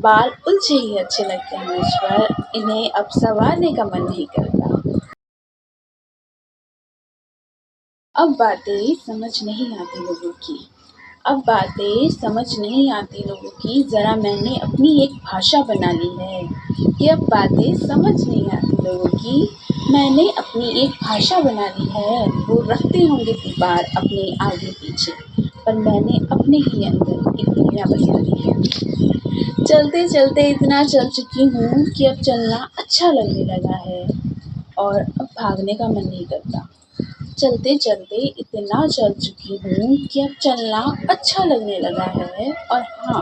बाल उलझे ही अच्छे लगते हैं मुझ पर, इन्हें अब संवारने का मन नहीं करता। अब बातें समझ नहीं आती लोगों की, अब बातें समझ नहीं आती लोगों की, ज़रा मैंने अपनी एक भाषा बना ली है। कि अब बातें समझ नहीं आती लोगों की, मैंने अपनी एक भाषा बना ली है। वो रखते होंगे दीवार अपने आगे पीछे, पर मैंने अपने ही अंदर एक दुनिया बसा ली है। चलते चलते इतना चल चुकी हूँ कि अब चलना अच्छा लगने लगा है और अब भागने का मन नहीं करता। चलते चलते इतना चल चुकी हूँ कि अब चलना अच्छा लगने लगा है और हाँ,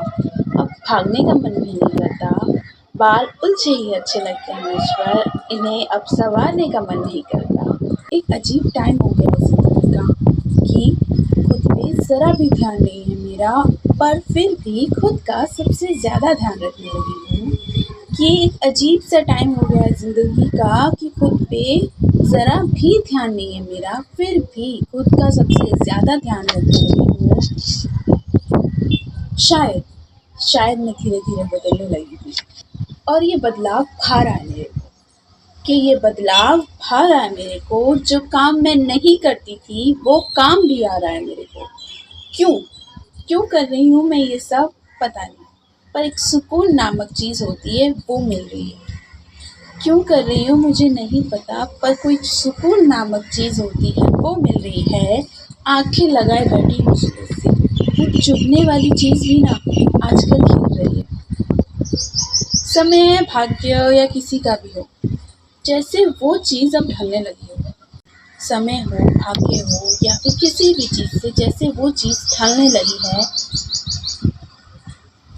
अब भागने का मन भी नहीं करता। बाल उलझे ही अच्छे लगते हैं मुझ पर, इन्हें अब संवारने का मन नहीं करता। एक अजीब टाइम हो गया है ज़िंदगी का कि खुद पे ज़रा भी ध्यान नहीं है मेरा, पर फिर भी खुद का सबसे ज़्यादा ध्यान रखने लगी हूँ। कि एक अजीब सा टाइम हो गया है ज़िंदगी का कि खुद पे ज़रा भी ध्यान नहीं है मेरा, फिर भी खुद का सबसे ज़्यादा ध्यान रखने लगी हूँ। शायद मैं धीरे-धीरे बदलने लगी हूँ और ये बदलाव भा रहा है मेरे को, कि ये बदलाव भा रहा है मेरे को, जो काम मैं नहीं करती थी, वो काम भी आ रहा है मेरे को। क्यों? क्यों कर रही हूँ मैं ये सब पता नहीं, पर एक सुकून नामक चीज़ होती है वो मिल रही है। क्यों कर रही हूँ मुझे नहीं पता, पर कोई सुकून नामक चीज़ होती है वो मिल रही है। आँखें लगाए बैठी हूँ सुबह से, वो चुभने वाली चीज़ भी ना आजकल खिल रही है। समय है भाग्य या किसी का भी हो, जैसे वो चीज़ अब ढलने लगी हो। समय हो, भाग्य हो या फिर किसी भी चीज़ से जैसे वो चीज़ ढलने लगी है।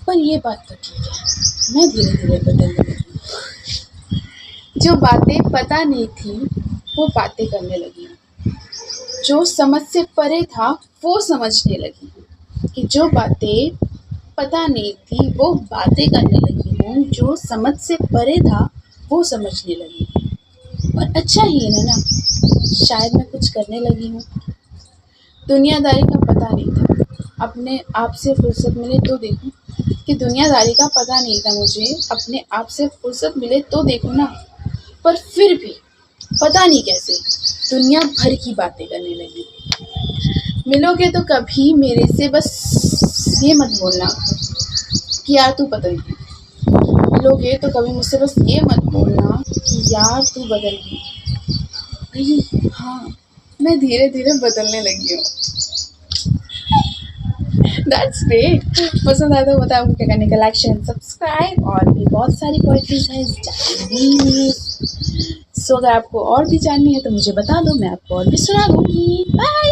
पर ये बात तो ठीक है, मैं धीरे-धीरे बदलने लगी हूँ। जो बातें पता नहीं थी, वो बातें करने लगी हूँ। जो समझ से परे था, वो समझने लगी हूँ। कि जो बातें पता नहीं थी, वो बातें करने लगी हूँ। जो समझ से परे था, वो समझने लगी हूँ। और अच्छा ही है ना, शायद मैं कुछ करने लगी हूँ। दुनियादारी का पता नहीं था, अपने आप से फुर्सत मिले तो देखूँ। कि दुनियादारी का पता नहीं था मुझे, अपने आप से फुर्सत मिले तो देखूँ ना। पर फिर भी पता नहीं कैसे दुनिया भर की बातें करने लगी। मिलोगे तो कभी मेरे से बस ये मत बोलना कि यार तू बदल गई। मिलोगे तो कभी मुझसे बस ये मत बोलना कि यार तू बदल गई। नहीं, हाँ, मैं धीरे-धीरे बदलने लगी हूँ। That's great. पसंद आया तो बताओ आपको क्या करने का, लाइक शेयर सब्सक्राइब। और भी बहुत सारी पोएट्रीज हैं सो अगर आपको और भी जाननी है तो मुझे बता दो, मैं आपको और भी सुना दूँगी। बाय।